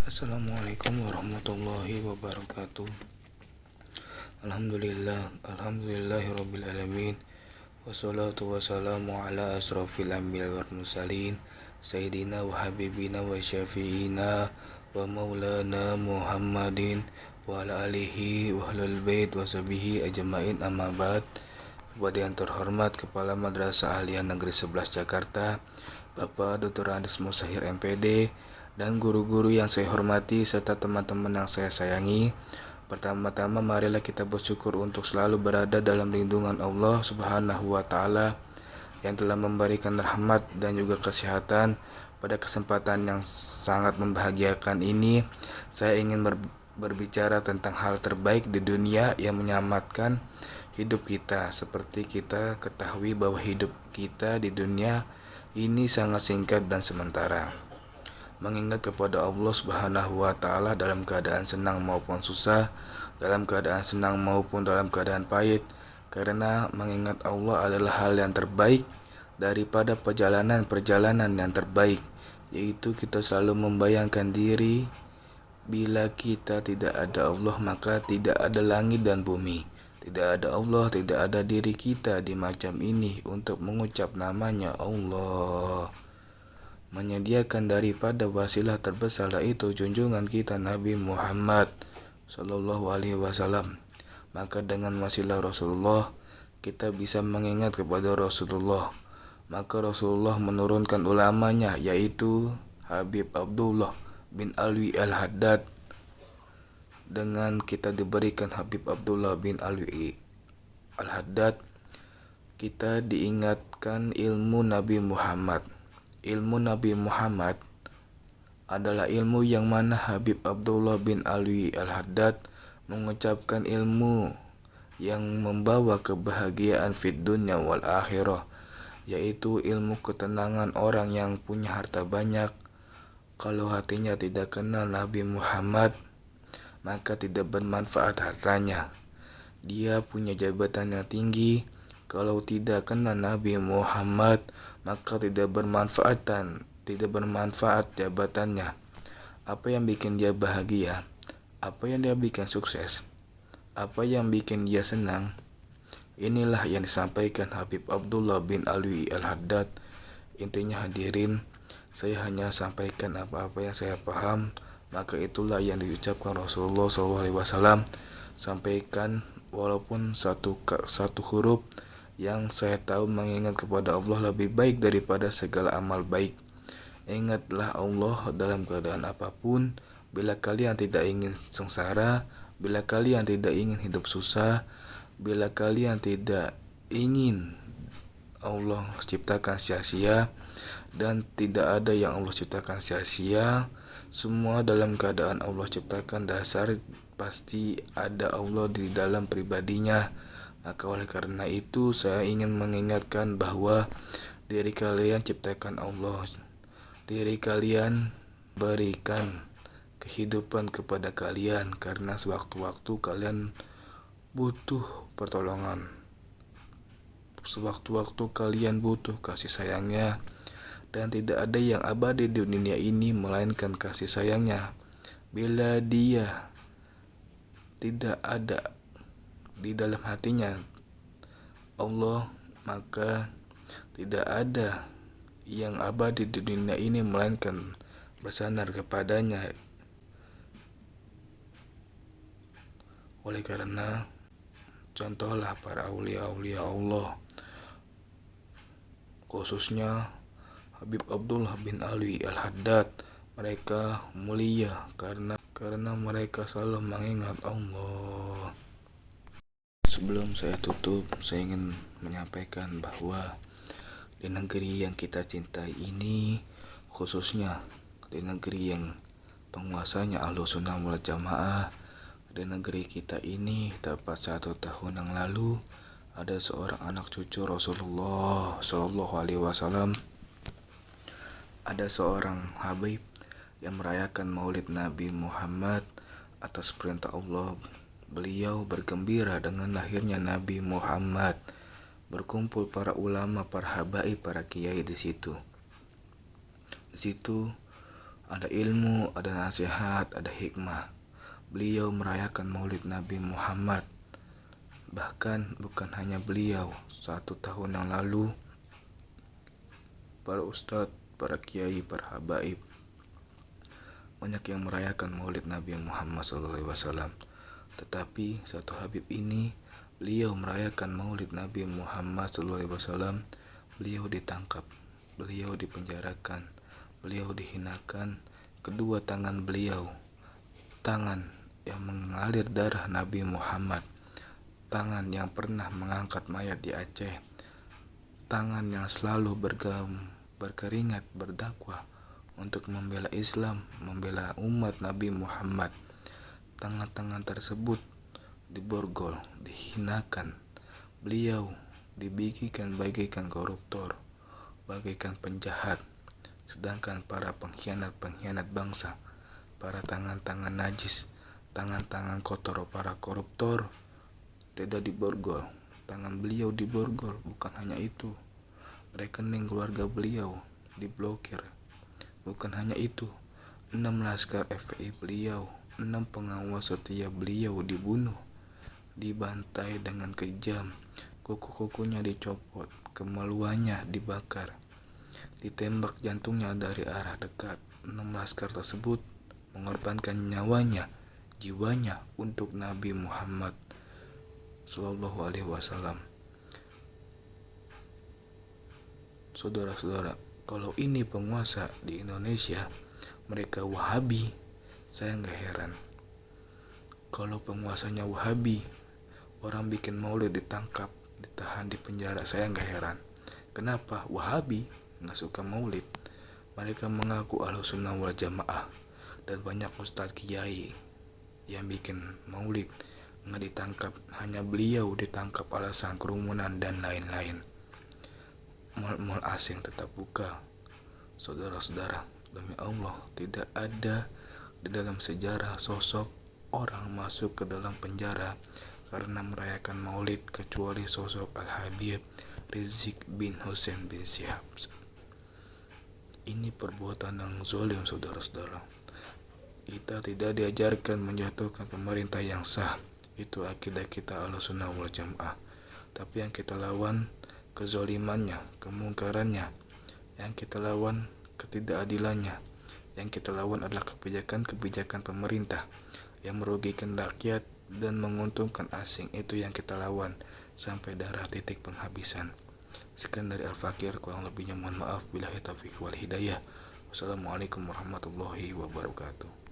Assalamualaikum warahmatullahi wabarakatuh. Alhamdulillahirabbil alamin. Wassalatu wassalamu ala asrofil anbiya'i wal mursalin sayyidina wa habibina wa syafi'ina wa maulana Muhammadin wa ala alihi wa ahlul bait wa sahbihi ajmain, amma ba'd. Kepada yang terhormat Kepala Madrasah Aliyah Negeri 11 Jakarta, Bapak Dr. Andes Musahir MPD, dan guru-guru yang saya hormati serta teman-teman yang saya sayangi. Pertama-tama marilah kita bersyukur untuk selalu berada dalam lindungan Allah Subhanahu wa taala yang telah memberikan rahmat dan juga kesehatan. Pada kesempatan yang sangat membahagiakan ini, saya ingin berbicara tentang hal terbaik di dunia yang menyelamatkan hidup kita. Seperti kita ketahui bahwa hidup kita di dunia ini sangat singkat dan sementara. Mengingat kepada Allah Subhanahu wa taala dalam keadaan senang maupun susah, dalam keadaan senang maupun dalam keadaan pahit, karena mengingat Allah adalah hal yang terbaik daripada perjalanan yang terbaik, yaitu kita selalu membayangkan diri bila kita tidak ada Allah maka tidak ada langit dan bumi. Tidak ada Allah, tidak ada diri kita di macam ini untuk mengucap namanya Allah. Menyediakan daripada wasilah terbesar yaitu junjungan kita Nabi Muhammad Sallallahu Alaihi Wasallam. Maka dengan wasilah Rasulullah kita bisa mengingat kepada Rasulullah. Maka Rasulullah menurunkan ulamanya yaitu Habib Abdullah bin Alwi Al-Haddad. Dengan kita diberikan Habib Abdullah bin Alwi Al-Haddad, kita diingatkan ilmu Nabi Muhammad. Ilmu Nabi Muhammad adalah ilmu yang mana Habib Abdullah bin Alwi Al-Haddad mengucapkan ilmu yang membawa kebahagiaan fid dunya wal akhirah, yaitu ilmu ketenangan orang yang punya harta banyak. Kalau hatinya tidak kenal Nabi Muhammad, maka tidak bermanfaat hartanya. Dia punya jabatan yang tinggi, kalau tidak kenal Nabi Muhammad, maka tidak bermanfaat jabatannya. Apa yang bikin dia bahagia? Apa yang dia bikin sukses? Apa yang bikin dia senang? Inilah yang disampaikan Habib Abdullah bin Alwi Al-Haddad. Intinya hadirin, saya hanya sampaikan apa-apa yang saya paham, maka itulah yang diucapkan Rasulullah SAW. Sampaikan walaupun satu huruf yang saya tahu mengingat kepada Allah lebih baik daripada segala amal baik. Ingatlah Allah dalam keadaan apapun. Bila kalian tidak ingin sengsara, bila kalian tidak ingin hidup susah, bila kalian tidak ingin Allah ciptakan sia-sia, dan tidak ada yang Allah ciptakan sia-sia, semua dalam keadaan Allah ciptakan dasar pasti ada Allah di dalam pribadinya. Maka oleh karena itu saya ingin mengingatkan bahwa diri kalian ciptakan Allah. Diri kalian berikan kehidupan kepada kalian karena sewaktu-waktu kalian butuh pertolongan. Sewaktu-waktu kalian butuh kasih sayangnya, dan tidak ada yang abadi di dunia ini melainkan kasih sayangnya. Bila dia tidak ada di dalam hatinya Allah, maka tidak ada yang abadi di dunia ini melainkan bersandar kepadanya. Oleh karena contohlah para aulia-aulia Allah, khususnya Habib Abdullah bin Alwi Al-Haddad. Mereka mulia karena mereka selalu mengingat Allah. Sebelum saya tutup, saya ingin menyampaikan bahwa di negeri yang kita cintai ini, khususnya di negeri yang penguasanya Ahlussunnah wal Jamaah, di negeri kita ini tepat 1 tahun yang lalu ada seorang anak cucu Rasulullah Shallallahu Alaihi Wasallam, ada seorang Habib yang merayakan Maulid Nabi Muhammad atas perintah Allah. Beliau bergembira dengan lahirnya Nabi Muhammad. Berkumpul para ulama, para habaib, para kiai di situ. Di situ ada ilmu, ada nasihat, ada hikmah. Beliau merayakan Maulid Nabi Muhammad. Bahkan bukan hanya beliau, 1 tahun yang lalu para ustadz, para kiai, para habaib banyak yang merayakan Maulid Nabi Muhammad SAW. Tetapi satu habib ini, beliau merayakan Maulid Nabi Muhammad SAW, beliau ditangkap, beliau dipenjarakan, beliau dihinakan. Kedua tangan beliau, tangan yang mengalir darah Nabi Muhammad, tangan yang pernah mengangkat mayat di Aceh, tangan yang selalu berkeringat berdakwah untuk membela Islam, membela umat Nabi Muhammad. Tangan-tangan tersebut diborgol, dihinakan. Beliau dibikikan bagaikan koruptor, bagaikan penjahat. Sedangkan para pengkhianat bangsa, para tangan-tangan najis, tangan-tangan kotor para koruptor tidak diborgol. Tangan beliau diborgol. Bukan hanya itu, rekening keluarga beliau diblokir. Bukan hanya itu, 6 laskar FPI beliau, 6 pengawas setia beliau dibunuh, dibantai dengan kejam, kuku-kukunya dicopot, kemaluannya dibakar, ditembak jantungnya dari arah dekat. 6 laskar tersebut mengorbankan nyawanya, jiwanya untuk Nabi Muhammad SAW. Saudara-saudara, kalau ini penguasa di Indonesia, mereka Wahabi, saya nggak heran. Kalau penguasanya Wahabi, orang bikin maulid ditangkap, ditahan di penjara, saya nggak heran. Kenapa? Wahabi nggak suka maulid. Mereka mengaku Ahlussunnah wal Jamaah, dan banyak ustadz kiai yang bikin maulid nggak ditangkap. Hanya beliau ditangkap alasan kerumunan dan lain-lain. Mal-mal asing tetap buka. Saudara-saudara, demi Allah, tidak ada di dalam sejarah sosok orang masuk ke dalam penjara karena merayakan maulid kecuali sosok Al-Habib Rizik bin Hussein bin Syihab. Ini perbuatan yang zalim, saudara-saudara. Kita tidak diajarkan menjatuhkan pemerintah yang sah. Itu akidah kita Ahlussunnah wal Jamaah. Tapi yang kita lawan kezalimannya, kemungkarannya. Yang kita lawan ketidakadilannya. Yang kita lawan adalah kebijakan-kebijakan pemerintah yang merugikan rakyat dan menguntungkan asing. Itu yang kita lawan sampai darah titik penghabisan. Sekian dari Al-Fakir, kurang lebihnya mohon maaf. Billahi taufiq wal hidayah. Wassalamualaikum warahmatullahi wabarakatuh.